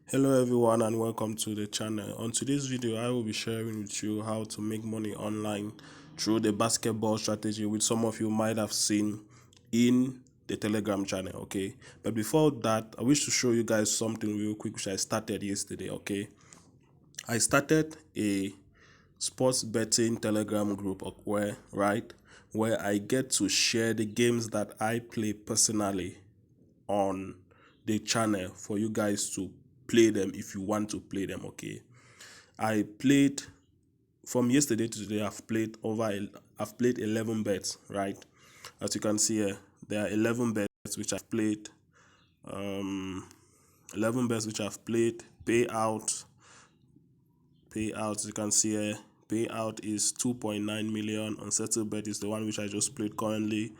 Hello everyone and welcome to the channel. On today's video I will be sharing with you how to make money online through the basketball strategy, which some of you might have seen in the Telegram channel. Okay, but before that I wish to show you guys something real quick which I started yesterday. Okay, I started a sports betting Telegram group where I get to share the games that I play personally on the channel for you guys to play them if you want to play them. Okay, I played from yesterday to today. I've played 11 bets, right? As you can see here, there are 11 bets which I've played. 11 bets which I've played. Payouts, you can see here, payout is 2.9 million. Unsettled bet is the one which I just played currently,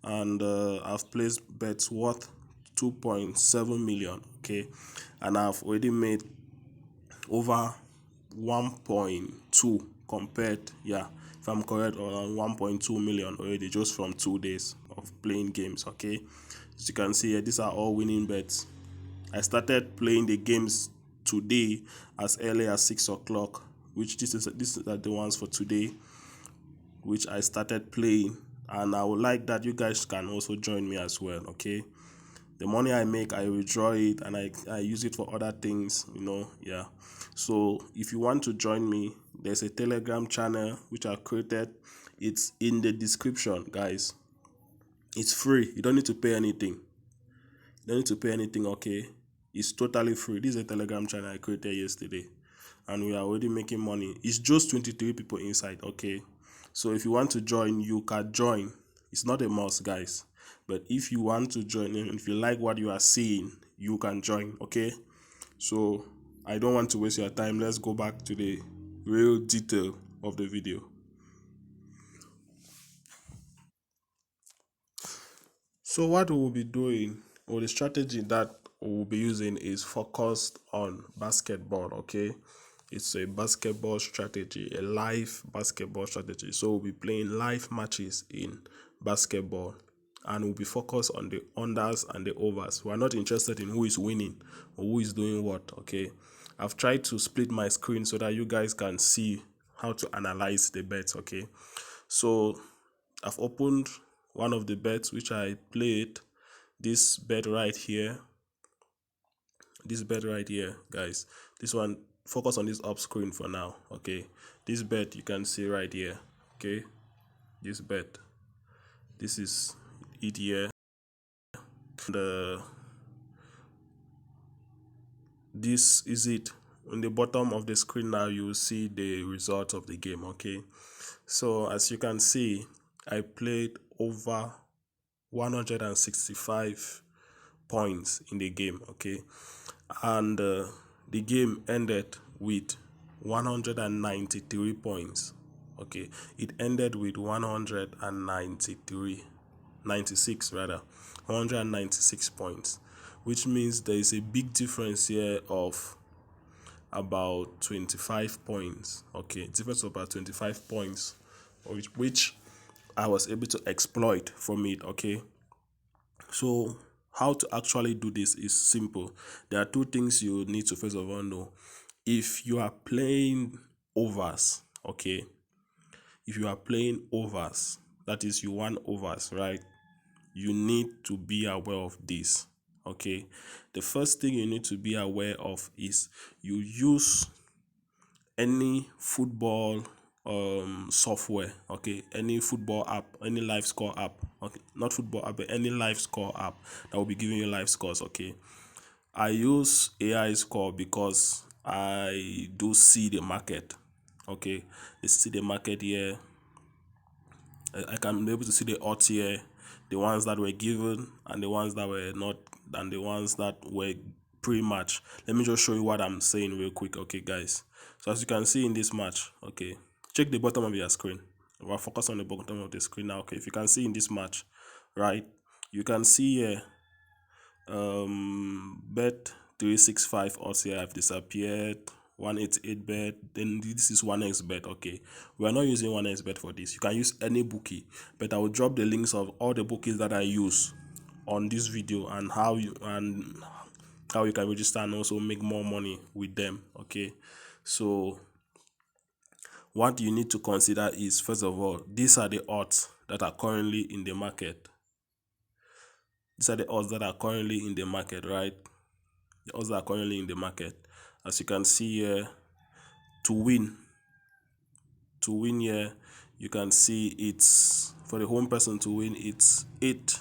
and I've placed bets worth 2.7 million. Okay, and I've already made over 1.2 compared, yeah, if I'm correct, around 1.2 million already just from 2 days of playing games. Okay, as you can see here, these are all winning bets. I started playing the games today as early as 6 o'clock, which these are the ones for today which I started playing, and I would like that you guys can also join me as well. Okay, the money I make, I withdraw it and I use it for other things, yeah. So if you want to join me, there's a Telegram channel which I've created. It's in the description, guys. It's free. You don't need to pay anything. Okay, it's totally free. This is a Telegram channel I created yesterday and we are already making money. It's just 23 people inside. Okay, so if you want to join, you can join. It's not a must, guys, but if you want to join and if you like what you are seeing, you can join. Okay, so I don't want to waste your time. Let's go back to the real detail of the video. So what we will be doing, or the strategy that we will be using, is focused on basketball. Okay, it's a basketball strategy, a live basketball strategy. So we'll be playing live matches in basketball and we'll be focused on the unders and the overs. We're not interested in who is winning or who is doing what. Okay, I've tried to split my screen so that you guys can see how to analyze the bets. Okay, so I've opened one of the bets which I played. This bet right here, guys. This one, focus on this up screen for now. Okay, this bet you can see right here. Okay, this bet, this is it here. This is it. On the bottom of the screen now, you will see the result of the game. Okay, so as you can see, I played over 165 points in the game. Okay, and the game ended with 193 points. Okay, it ended with 96 rather, 196 points, which means there is a big difference here of about 25 points. Okay, difference of about 25 points, which I was able to exploit from it. Okay, so how to actually do this is simple. There are two things you need to first of all know. If you are playing overs, okay, if you are playing overs, that is, you want overs, right? You need to be aware of this. Okay, the first thing you need to be aware of is you use any football software. Okay, any football app, any live score app. Okay, not football app, but any live score app that will be giving you live scores. Okay, I use AI score because I do see the market. Okay, I see the market here. I can be able to see the odds here, the ones that were given and the ones that were not, and the ones that were pre-match. Let me just show you what I'm saying real quick. Okay, guys, so as you can see in this match, okay, check the bottom of your screen. We're focused on the bottom of the screen now. Okay, if you can see in this match, right, you can see here bet 365 odds here have disappeared. 188 bet, then this is 1xbet. Okay, we are not using 1xbet for this. You can use any bookie, but I will drop the links of all the bookies that I use on this video and how you, and how you can register and also make more money with them. Okay, so what you need to consider is, first of all, these are the odds that are currently in the market. These are the odds that are currently in the market, right? The odds that are currently in the market. As you can see here, to win here, you can see it's, for the home person to win, it's 8,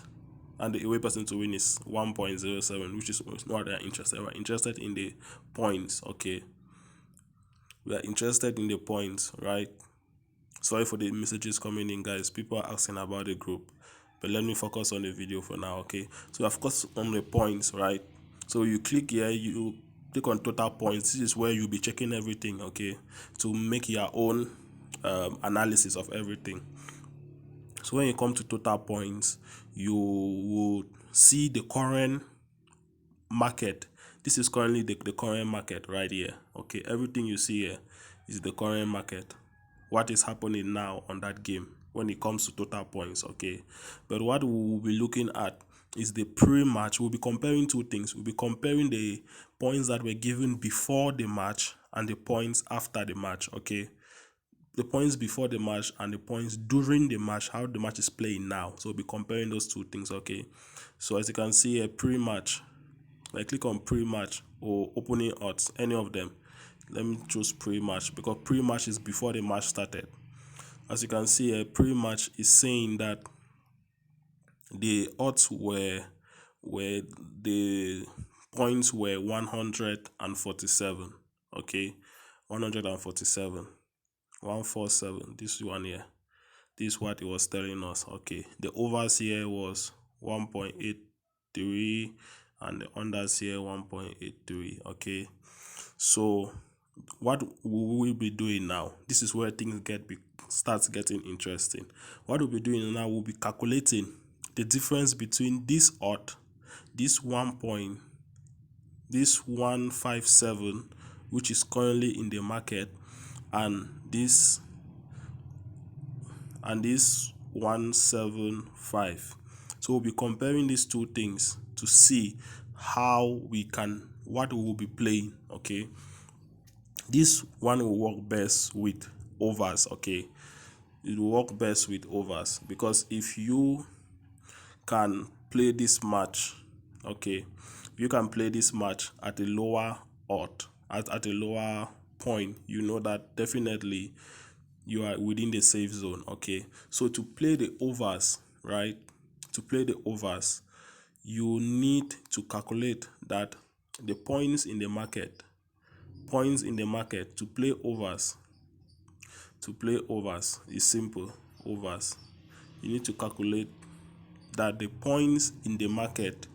and the away person to win is 1.07, which is not that interested. We're interested in the points. Okay, we are interested in the points, right? Sorry for the messages coming in, guys. People are asking about the group, but let me focus on the video for now. Okay, so of course on the points, right? So you click here, you click on total points. This is where you'll be checking everything, okay, to make your own analysis of everything. So when you come to total points, you will see the current market. This is currently the current market right here. Okay, everything you see here is the current market, what is happening now on that game when it comes to total points. Okay, but what we will be looking at is the pre-match. We'll be comparing two things. We'll be comparing the points that were given before the match and the points after the match. Okay, the points before the match and the points during the match, how the match is playing now. So we'll be comparing those two things. Okay, so as you can see here, pre-match, I click on pre-match or opening odds, any of them. Let me choose pre-match because pre-match is before the match started. As you can see here, pre-match is saying that the odds were the points were 147. Okay, 147, 147. This one here, this is what it was telling us. Okay, the overs here was 1.83 and the unders here 1.83. Okay, so what we will be doing now, this is where things starts getting interesting. What we'll be doing now, we'll be calculating the difference between this odd, this 157, which is currently in the market, and this 175. So we'll be comparing these two things to see what we will be playing. Okay, this one will work best with overs. Okay, it will work best with overs because if you can play this match, okay, you can play this match at a lower odd, at a lower point, you know that definitely you are within the safe zone. Okay, so to play the overs, right, to play the overs, you need to calculate that the points in the market to play overs is simple. Overs, you need to calculate that the points in the market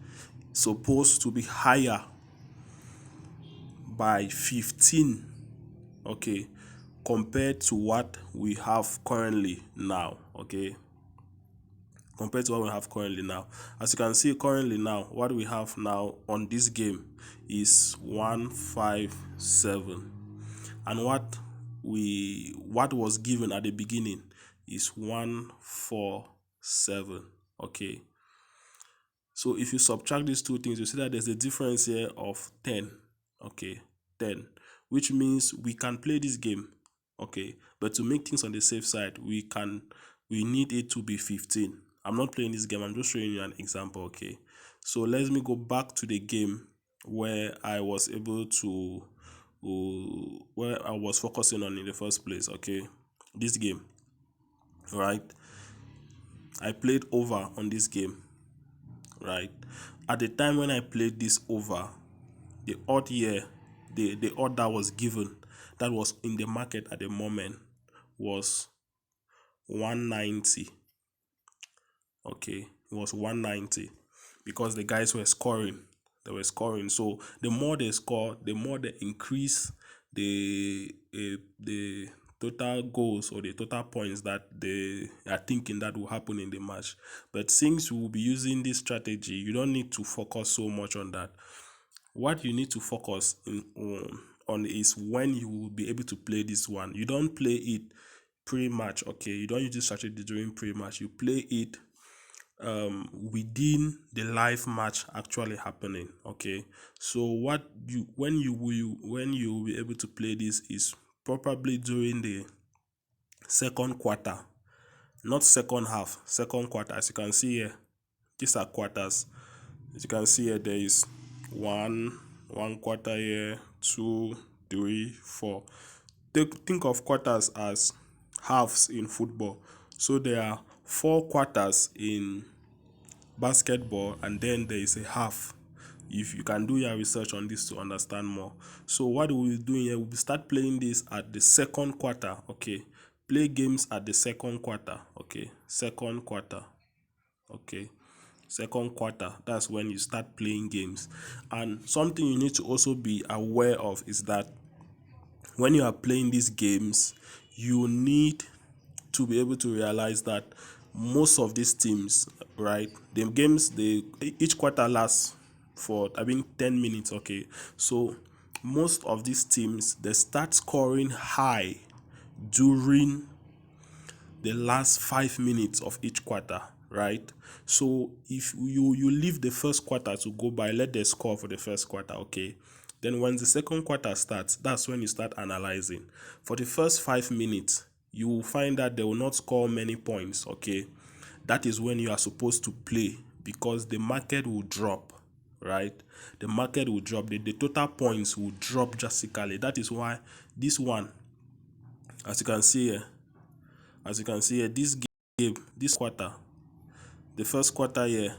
supposed to be higher by 15, okay, compared to what we have currently now. Okay, compared to what we have currently now. As you can see, currently now, what we have now on this game is 157, and what was given at the beginning is 147. Okay, so if you subtract these two things, you see that there's a difference here of 10. Okay, 10, which means we can play this game. Okay, but to make things on the safe side, we need it to be 15. I'm not playing this game, I'm just showing you an example. Okay, so let me go back to the game where I was able to where I was focusing on in the first place. Okay, this game, right, I played over on this game, right. At the time when I played this over, the odd here, the odd that was given, that was in the market at the moment, was 190. Okay, it was 190 because the guys were scoring. They were scoring. So the more they score, the more they increase the total goals or the total points that they are thinking that will happen in the match. But since we will be using this strategy, you don't need to focus so much on that. What you need to focus on is when you will be able to play this one. You don't play it pre-match. Okay, you don't use this strategy during pre-match. You play it within the live match actually happening. Okay, so when you will be able to play this is probably during the second quarter, not second half, second quarter. As you can see here, these are quarters. As you can see here, there is one quarter here, 2, 3, 4. Think of quarters as halves in football. So there are 4 quarters in basketball, and then there is a half. If you can do your research on this to understand more. So what we will do here, we will start playing this at the second quarter. Okay, play games at the second quarter. Okay, second quarter. Okay, second quarter, that's when you start playing games. And something you need to also be aware of is that when you are playing these games, you need to be able to realize that most of these teams, right, the games, each quarter lasts for 10 minutes. Okay, so most of these teams, they start scoring high during the last 5 minutes of each quarter, right? So if you leave the first quarter to go by, let the score for the first quarter. Okay, then when the second quarter starts, that's when you start analyzing. For the first 5 minutes, you will find that they will not score many points. Okay, that is when you are supposed to play, because the market will drop, right? The market will drop, the total points will drop drastically. That is why this one, as you can see here, this game, this quarter, the first quarter here,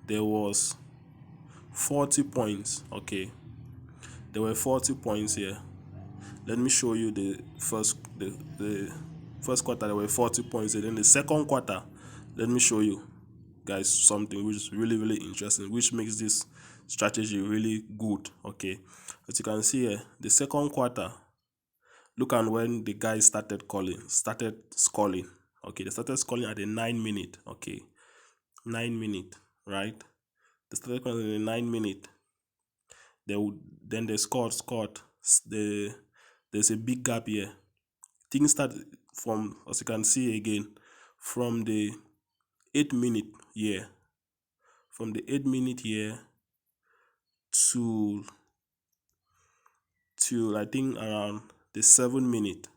there was 40 points. Okay, there were 40 points here. Let me show you the first quarter. There were 40 points, and then the second quarter, let me show you guys something which is really interesting, which makes this strategy really good. Okay, as you can see here, the second quarter, look at when the guys started scoring. Okay, they started scoring at the 9 minute. Okay, 9 minute, right? They started scoring at the 9 minute. Then they scored. There's a big gap here. Things start from, as you can see again, from the 8 minute here. From the 8 minute here to I think around the 7 minute.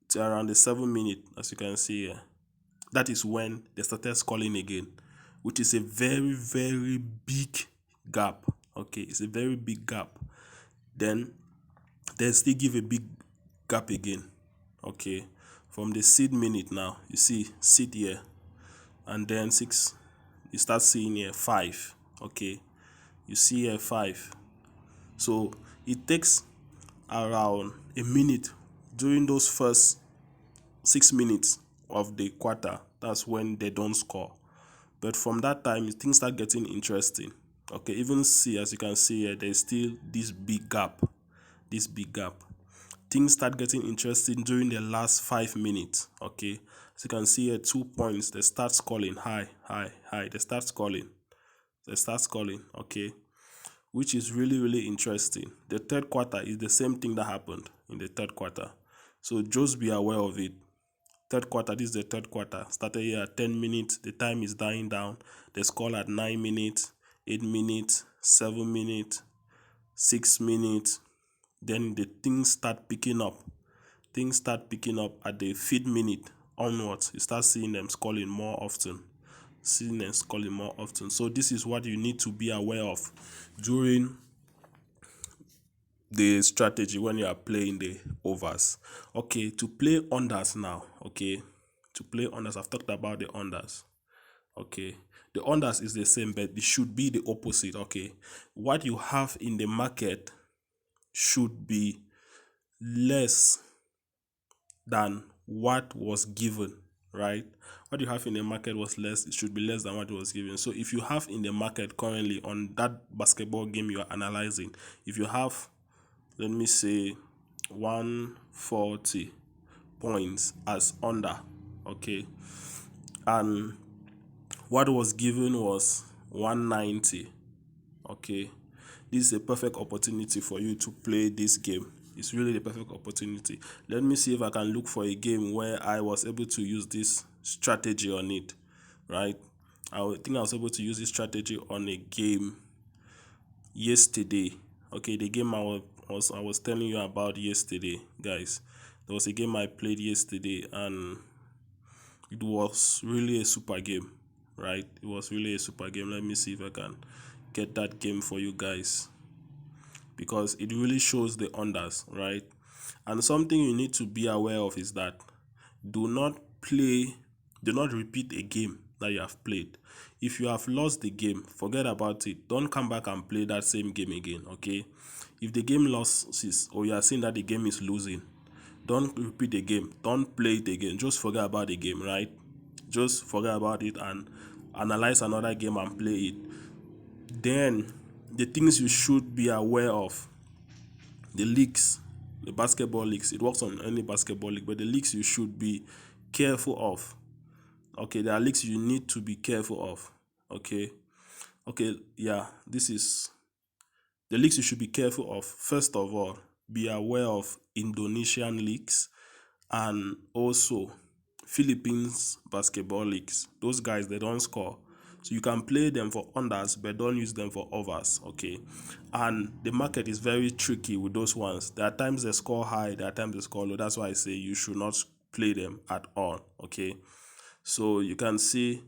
To around the 7 minute, as you can see here. That is when they started scoring again, which is a very big gap. Okay, it's a very big gap. Then they still give a big gap again. Okay, from the seed minute now, you see seed here, and then 6, you start seeing here 5. Okay, you see here 5. So it takes around a minute during those first 6 minutes of the quarter. That's when they don't score. But from that time, things start getting interesting. Okay, even see, as you can see here, there's still this big gap. Things start getting interesting during the last 5 minutes. Okay, as you can see here, 2 points, they start scoring high. They start scoring. Okay, which is really interesting. The third quarter is the same thing that happened in the third quarter. So just be aware of it. Third quarter, this is the third quarter. Started here at 10 minutes. The time is dying down. They score at 9 minutes, 8 minutes, 7 minutes, 6 minutes. Then the things start picking up. At the 5th minute onwards. You start seeing them scoring more often. So this is what you need to be aware of during the strategy when you are playing the overs. Okay, to play unders now. Okay, to play unders, I've talked about the unders. Okay, the unders is the same, but it should be the opposite. Okay, what you have in the market should be less than what was given, right? What you have in the market was less, it should be less than what was given. So if you have in the market currently on that basketball game you are analyzing, if you have, let me say, 140 points as under, okay, and what was given was 190, okay, this is a perfect opportunity for you to play this game. It's really the perfect opportunity. Let me see if I can look for a game where I was able to use this strategy on it. right? I think I was able to use this strategy on a game yesterday. Okay, the game I was telling you about yesterday, guys. There was a game I played yesterday, and it was really a super game, right? It was really a super game. Let me see if I can get that game for you guys, because it really shows the unders, right? And something you need to be aware of is that do not repeat a game that you have played. If you have lost the game, forget about it. Don't come back and play that same game again, okay? If the game loses, or you are seeing that the game is losing, don't repeat the game. Don't play it again. Just forget about the game, right? Just forget about it and analyze another game and play it. Then the things you should be aware of: the leagues, the basketball leagues. It works on any basketball league, but the leagues you should be careful of. Okay, there are leagues you need to be careful of. Okay, yeah, this is the leagues you should be careful of. First of all, be aware of Indonesian leagues and also Philippines basketball leagues. Those guys, they don't score, so you can play them for unders, but don't use them for overs, okay? And the market is very tricky with those ones. There are times they score high, there are times they score low. That's why I say you should not play them at all, okay? So you can see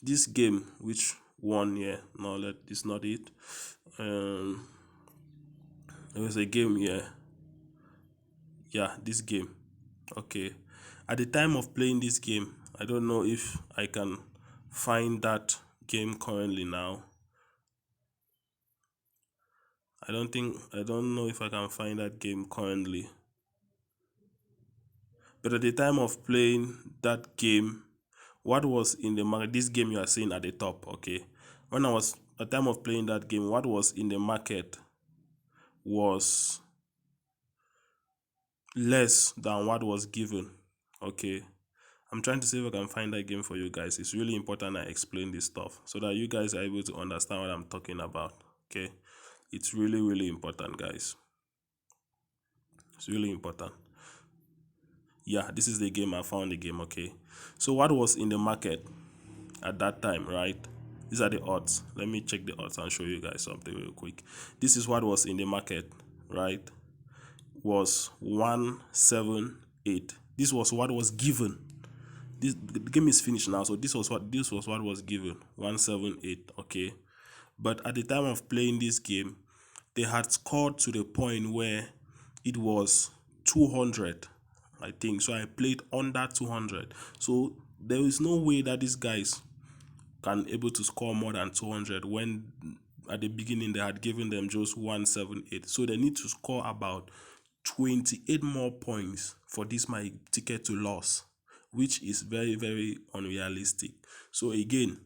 this game, which won here. No, it's not it. There was a game here. Yeah, this game. Okay. At the time of playing this game, I don't know if I can find that game currently now. I don't know if I can find that game currently. But at the time of playing that game, what was in the market, this game you are seeing at the top, okay? When I was at the time of playing that game, what was in the market was less than what was given, okay? I'm trying to see if I can find that game for you guys. It's really important I explain this stuff so that you guys are able to understand what I'm talking about, okay? It's really, really important, guys. It's really important. Yeah, this is the game. I found the game, okay? So what was in the market at that time, right? These are the odds. Let me check the odds and show you guys something real quick. This is what was in the market, right? Was 178. This was what was given. The game is finished now, so this was what was given, 178, okay? But at the time of playing this game, they had scored to the point where it was 200, I think. So I played under 200. So there is no way that these guys can able to score more than 200 when at the beginning they had given them just 178. So they need to score about 28 more points for this my ticket to loss, which is very, very unrealistic. So again,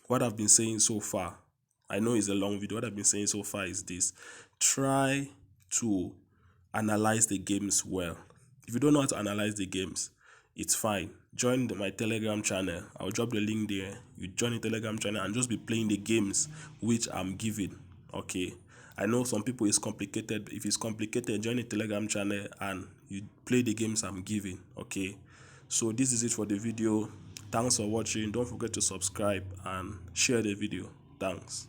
what I've been saying so far, I know it's a long video. What I've been saying so far is this: try to analyze the games well. If you don't know how to analyze the games, it's fine. Join my Telegram channel. I'll drop the link there. You join the Telegram channel and just be playing the games which I'm giving, okay? I know some people it's complicated. If it's complicated, join the Telegram channel and you play the games I'm giving, okay? So this is it for the video. Thanks for watching. Don't forget to subscribe and share the video. Thanks.